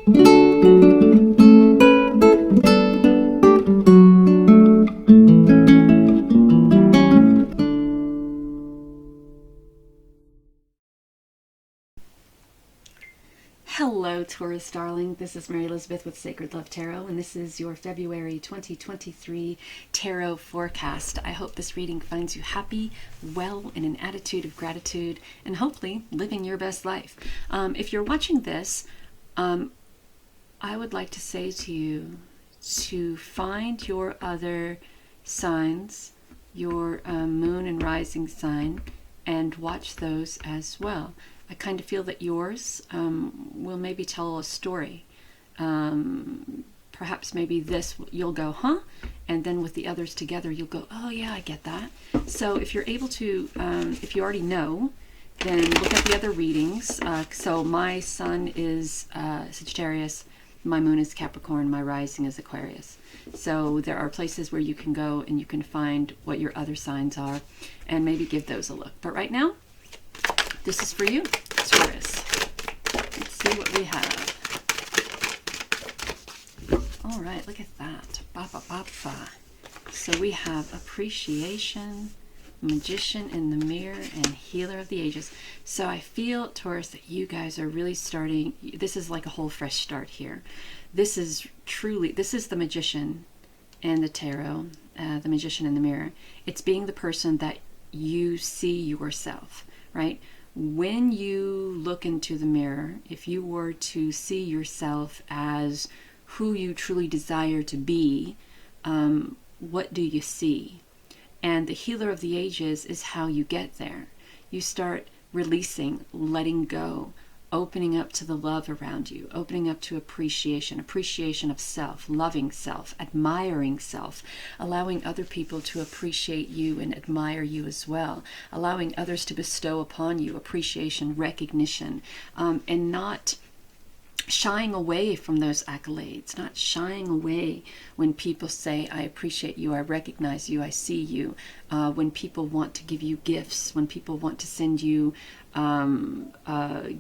Hello, Taurus darling. This is Mary Elizabeth with Sacred Love Tarot, and this is your February 2023 tarot forecast. I hope this reading finds you happy, well, in an attitude of gratitude, and hopefully living your best life. If you're watching this, I would like to say to you to find your other signs, your moon and rising sign, and watch those as well. I kind of feel that yours will maybe tell a story. Perhaps maybe this, you'll go, huh? And then with the others together, you'll go, oh yeah, I get that. So if you're able to, if you already know, then look at the other readings. So my sun is Sagittarius, my moon is Capricorn, my rising is Aquarius. So there are places where you can go and you can find what your other signs are and maybe give those a look. But right now, this is for you, Taurus. Let's see what we have. All right, look at that. Ba, ba, ba, ba. So we have appreciation, magician in the mirror, and healer of the ages. So I feel, Taurus, that you guys are really starting. This is like a whole fresh start here. This is truly, this is the magician and the tarot, the magician in the mirror. It's being the person that you see yourself, right? When you look into the mirror, if you were to see yourself as who you truly desire to be, what do you see? And the healer of the ages is how you get there. You start releasing, letting go, opening up to the love around you, opening up to appreciation of self, loving self, admiring self, allowing other people to appreciate you and admire you as well, allowing others to bestow upon you appreciation, recognition, and not shying away from those accolades, not shying away when people say, I appreciate you, I recognize you, I see you, when people want to give you gifts, when people want to send you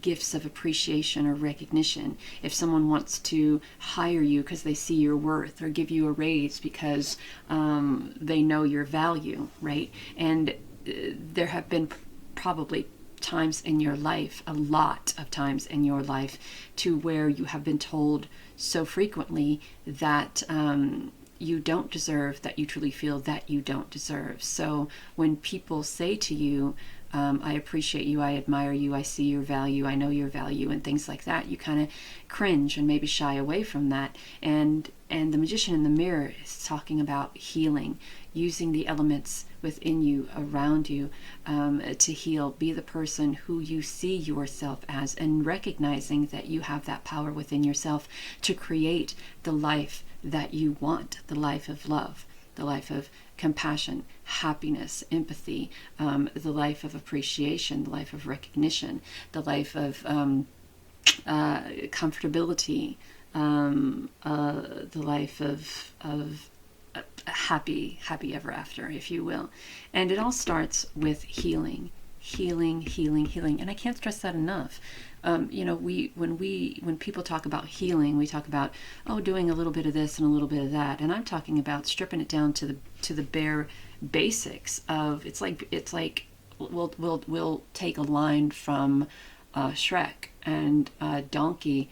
gifts of appreciation or recognition, if someone wants to hire you because they see your worth or give you a raise because they know your value, right? And there have been probably times in your life, a lot of times in your life, to where you have been told so frequently that you don't deserve, that you truly feel that you don't deserve. So when people say to you, I appreciate you, I admire you, I see your value, I know your value, and things like that, you kind of cringe and maybe shy away from that. And the magician in the mirror is talking about healing, using the elements within you, around you, to heal. Be the person who you see yourself as, and recognizing that you have that power within yourself to create the life that you want, the life of love, the life of compassion, happiness, empathy, the life of appreciation, the life of recognition, the life of comfortability, the life of happy ever after, if you will. And it all starts with healing. And I can't stress that enough. When people talk about healing, we talk about, doing a little bit of this and a little bit of that, and I'm talking about stripping it down to the bare basics of, it's like we'll take a line from Shrek and Donkey.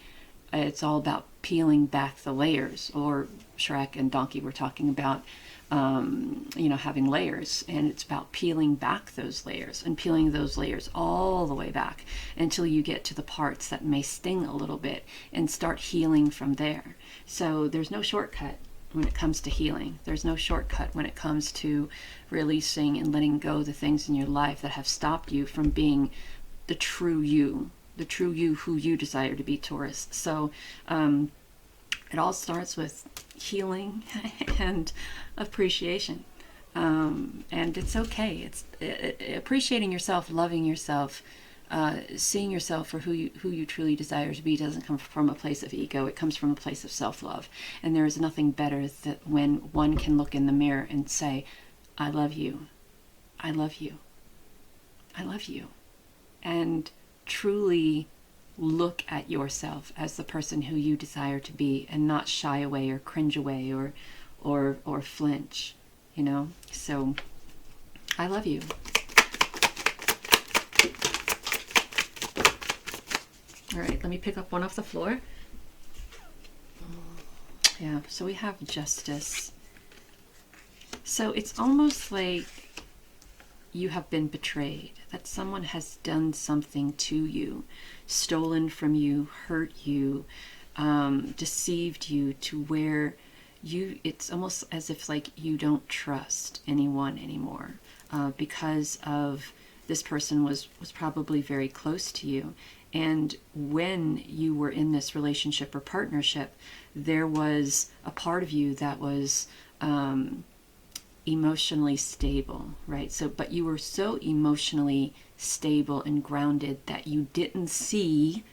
It's all about peeling back the layers, or Shrek and Donkey were talking about having layers, and it's about peeling back those layers and peeling those layers all the way back until you get to the parts that may sting a little bit and start healing from there. So there's no shortcut when it comes to healing. There's no shortcut when it comes to releasing and letting go the things in your life that have stopped you from being the true you who you desire to be, Taurus. So it all starts with healing and appreciation, and it's okay. It's appreciating yourself, loving yourself, seeing yourself for who you truly desire to be. Doesn't come from a place of ego. It comes from a place of self-love. And there is nothing better than when one can look in the mirror and say, I love you, I love you, I love you, and truly look at yourself as the person who you desire to be, and not shy away or cringe away or flinch, you know? So I love you. All right, let me pick up one off the floor. Yeah, so we have justice. So it's almost like you have been betrayed, that someone has done something to you, stolen from you, hurt you, deceived you to where it's almost as if like you don't trust anyone anymore, because of this person was probably very close to you. And when you were in this relationship or partnership, there was a part of you that was emotionally stable, right? So, but you were so emotionally stable and grounded that you didn't see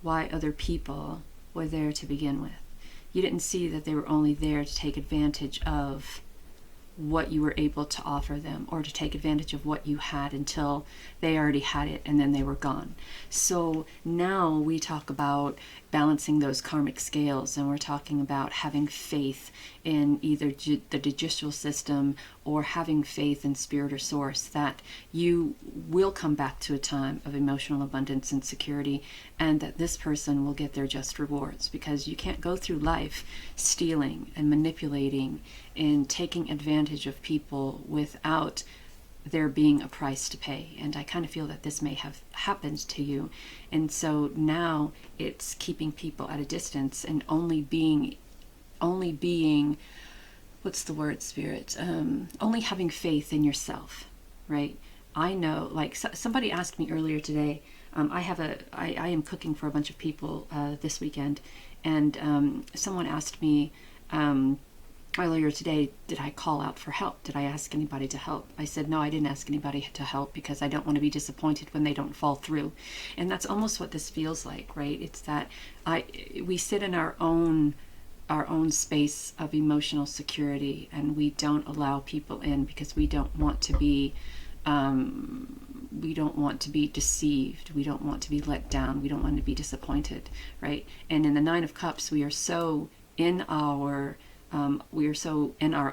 why other people were there to begin with. You didn't see that they were only there to take advantage of what you were able to offer them, or to take advantage of what you had until they already had it and then they were gone. So now we talk about balancing those karmic scales, and we're talking about having faith in either the judicial system or having faith in spirit or source, that you will come back to a time of emotional abundance and security, and that this person will get their just rewards, because you can't go through life stealing and manipulating and taking advantage of people without there being a price to pay. And I kind of feel that this may have happened to you. And so now it's keeping people at a distance and only being, what's the word, Spirit? Only having faith in yourself, right? I know, like somebody asked me earlier today, I am cooking for a bunch of people this weekend, and someone asked me earlier today, did I call out for help? Did I ask anybody to help? I said, no, I didn't ask anybody to help, because I don't want to be disappointed when they don't fall through. And that's almost what this feels like, right? It's that we sit in our own space of emotional security, and we don't allow people in because we don't want to be deceived. We don't want to be let down. We don't want to be disappointed, right? And in the Nine of Cups, we are so in our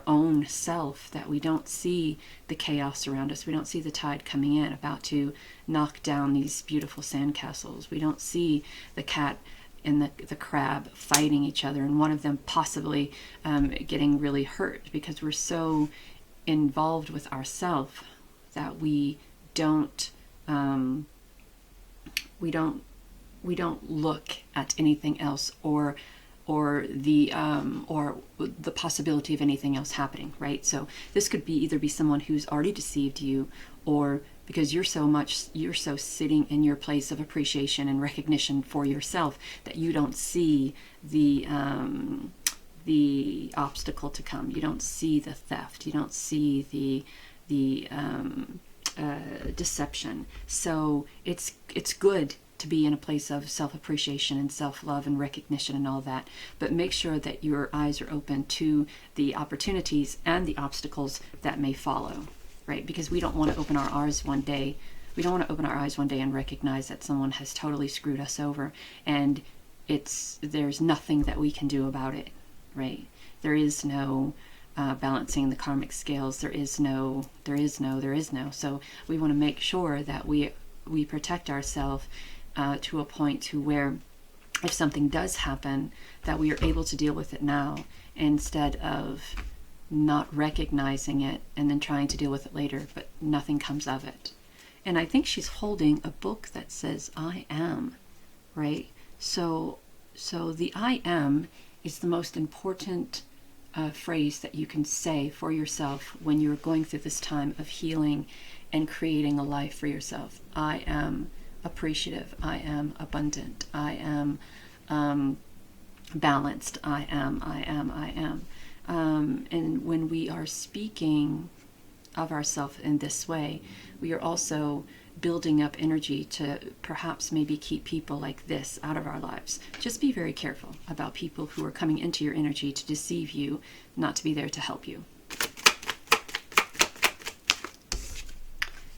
own self that we don't see the chaos around us. We don't see the tide coming in, about to knock down these beautiful sandcastles. We don't see the cat and the crab fighting each other, and one of them possibly getting really hurt, because we're so involved with ourself that we don't look at anything else, or the possibility of anything else happening, right? So this could either be someone who's already deceived you, or because you're so sitting in your place of appreciation and recognition for yourself that you don't see the obstacle to come. You don't see the theft. You don't see the deception. So it's good to be in a place of self-appreciation and self-love and recognition and all that, but make sure that your eyes are open to the opportunities and the obstacles that may follow, right? Because we don't want to open our eyes one day. We don't want to open our eyes one day and recognize that someone has totally screwed us over, and there's nothing that we can do about it, right? There is no balancing the karmic scales. There is no. So we want to make sure that we protect ourselves to a point to where, if something does happen, that we are able to deal with it now, instead of not recognizing it and then trying to deal with it later, but nothing comes of it. And I think she's holding a book that says I am, right? So the I am is the most important phrase that you can say for yourself when you're going through this time of healing and creating a life for yourself. I am appreciative. I am abundant. I am balanced. I am. And when we are speaking of ourselves in this way, we are also building up energy to perhaps maybe keep people like this out of our lives. Just be very careful about people who are coming into your energy to deceive you, not to be there to help you.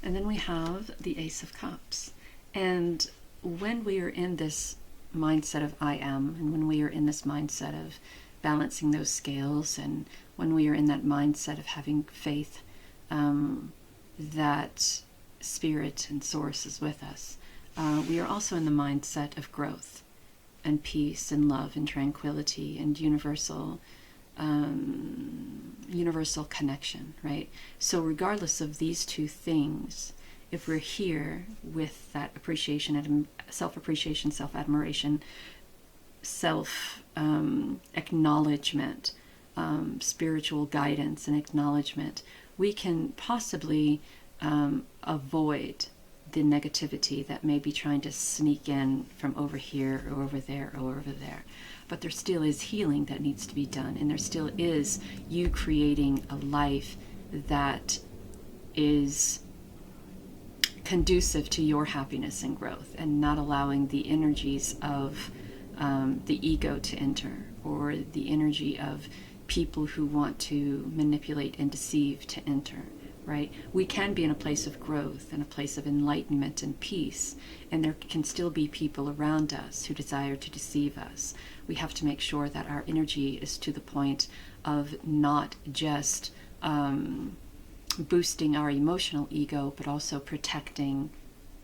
And then we have the Ace of Cups. And when we are in this mindset of I am, and when we are in this mindset of balancing those scales, and when we are in that mindset of having faith that Spirit and Source is with us, we are also in the mindset of growth and peace and love and tranquility and universal connection, right? So regardless of these two things, if we're here with that appreciation, self-appreciation, self-admiration, self-acknowledgement, spiritual guidance and acknowledgement, we can possibly avoid the negativity that may be trying to sneak in from over here or over there or over there. But there still is healing that needs to be done, and there still is you creating a life that is conducive to your happiness and growth, and not allowing the energies of the ego to enter, or the energy of people who want to manipulate and deceive to enter. Right? We can be in a place of growth and a place of enlightenment and peace, and there can still be people around us who desire to deceive us. We have to make sure that our energy is to the point of not just boosting our emotional ego, but also protecting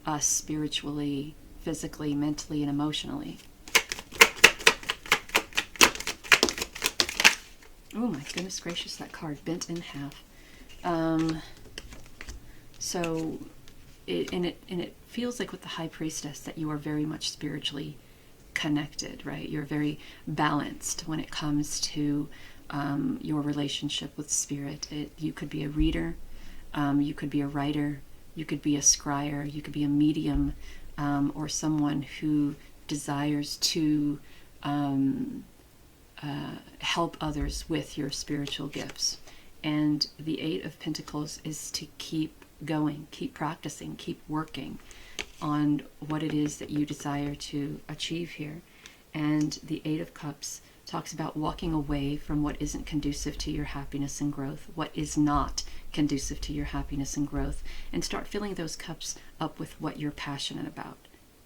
us spiritually, physically, mentally, and emotionally. Oh my goodness gracious, that card bent in half. So it feels like with the High Priestess that you are very much spiritually connected, right? You're very balanced when it comes to your relationship with Spirit. You could be a reader, you could be a writer, you could be a scryer, you could be a medium, or someone who desires to help others with your spiritual gifts. And the Eight of Pentacles is to keep going, keep practicing, keep working on what it is that you desire to achieve here. And the Eight of Cups talks about walking away from what isn't conducive to your happiness and growth, what is not conducive to your happiness and growth, and start filling those cups up with what you're passionate about,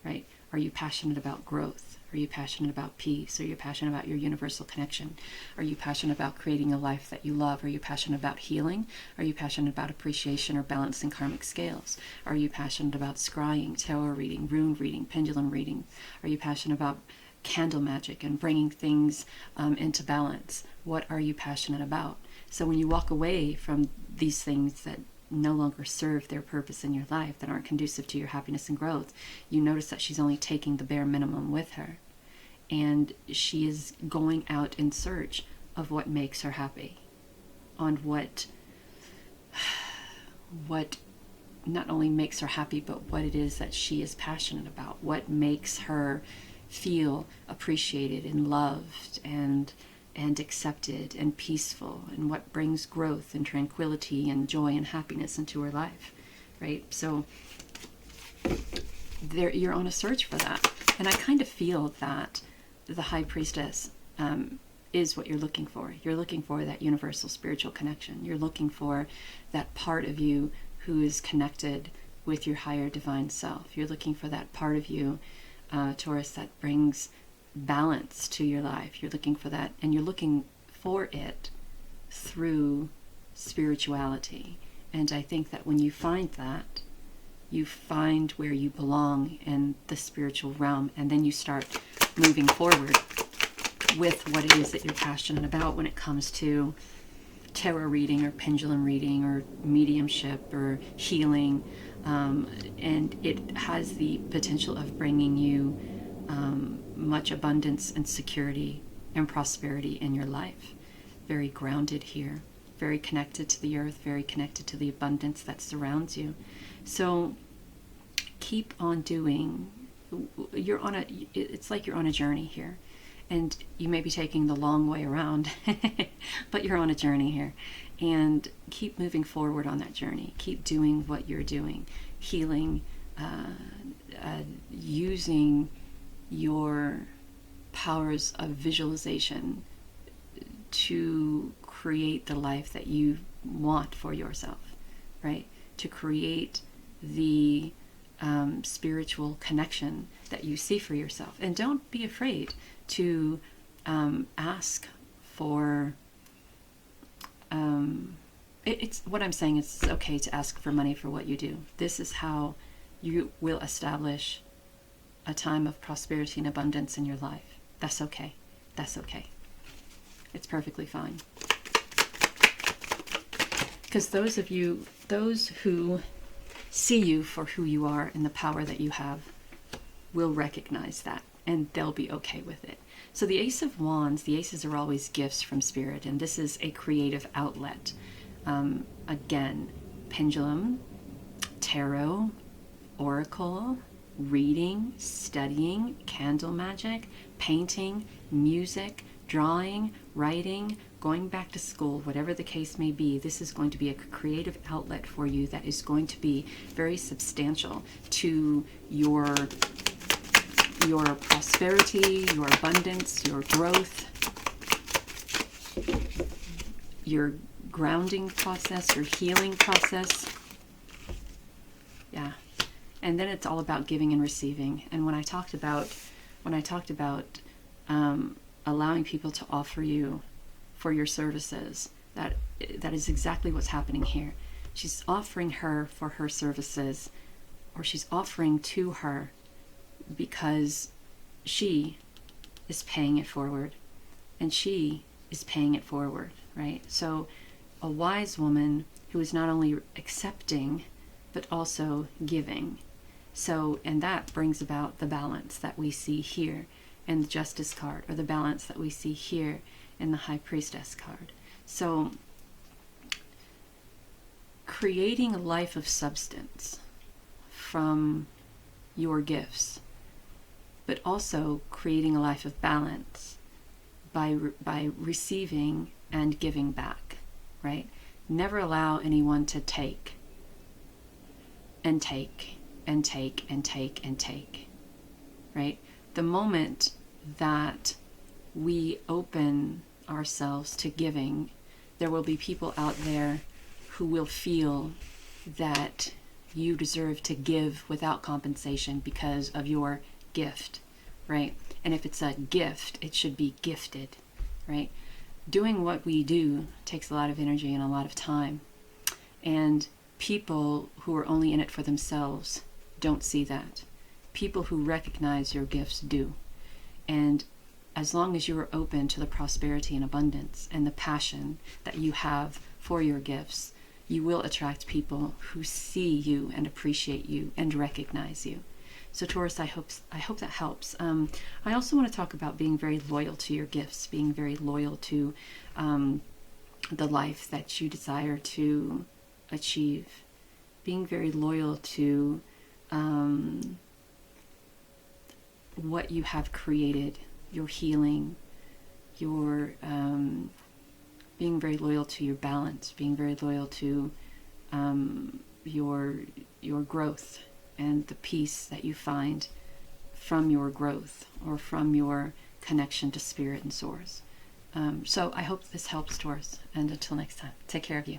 right? Are you passionate about growth? Are you passionate about peace? Are you passionate about your universal connection? Are you passionate about creating a life that you love? Are you passionate about healing? Are you passionate about appreciation or balancing karmic scales? Are you passionate about scrying, tarot reading, rune reading, pendulum reading? Are you passionate about candle magic and bringing things into balance? What are you passionate about? So when you walk away from these things that no longer serve their purpose in your life, that aren't conducive to your happiness and growth, you notice that she's only taking the bare minimum with her, and she is going out in search of what makes her happy, on what not only makes her happy, but what it is that she is passionate about, what makes her feel appreciated and loved and accepted and peaceful, and what brings growth and tranquility and joy and happiness into her life, right? So there, you're on a search for that. And I kind of feel that the High Priestess is what you're looking for. You're looking for that universal spiritual connection. You're looking for that part of you who is connected with your higher divine self. You're looking for that part of you, Taurus, that brings balance to your life. You're looking for that, and you're looking for it through spirituality. And I think that when you find that, you find where you belong in the spiritual realm, and then you start moving forward with what it is that you're passionate about when it comes to tarot reading or pendulum reading or mediumship or healing, and it has the potential of bringing you much abundance and security and prosperity in your life. Very grounded here, very connected to the earth, very connected to the abundance that surrounds you. So keep on doing. It's like you're on a journey here, and you may be taking the long way around, but you're on a journey here, and keep moving forward on that journey. Keep doing what you're doing, healing, using your powers of visualization to create the life that you want for yourself, right? To create the spiritual connection that you see for yourself. And don't be afraid to ask for it's what I'm saying. It's okay to ask for money for what you do. This is how you will establish a time of prosperity and abundance in your life. That's okay. That's okay. It's perfectly fine. Because those who see you for who you are and the power that you have will recognize that, and they'll be okay with it. So the Ace of Wands, the aces are always gifts from Spirit, and this is a creative outlet. Again, pendulum, tarot, oracle, reading, studying, candle magic, painting, music, drawing, writing, going back to school, whatever the case may be. This is going to be a creative outlet for you that is going to be very substantial to your prosperity, your abundance, your growth, your grounding process, your healing process. Yeah. And then it's all about giving and receiving. And when I talked about allowing people to offer you for your services, that is exactly what's happening here. She's offering her for her services, or she's offering to her because she is paying it forward, and she is paying it forward, right? So a wise woman who is not only accepting but also giving. So, and that brings about the balance that we see here in the Justice card, or the balance that we see here in the High Priestess card. So creating a life of substance from your gifts, but also creating a life of balance by receiving and giving back, right? Never allow anyone to take and take and take and take and take, right? The moment that we open ourselves to giving, there will be people out there who will feel that you deserve to give without compensation because of your gift, right? And if it's a gift, it should be gifted, right? Doing what we do takes a lot of energy and a lot of time. And people who are only in it for themselves don't see that. People who recognize your gifts do. And as long as you are open to the prosperity and abundance and the passion that you have for your gifts, you will attract people who see you and appreciate you and recognize you. So Taurus, I hope that helps. I also want to talk about being very loyal to your gifts, being very loyal to the life that you desire to achieve, being very loyal to what you have created, your healing, your being very loyal to your balance, being very loyal to your growth and the peace that you find from your growth or from your connection to spirit and source. So I hope this helps, Taurus. And until next time, take care of you.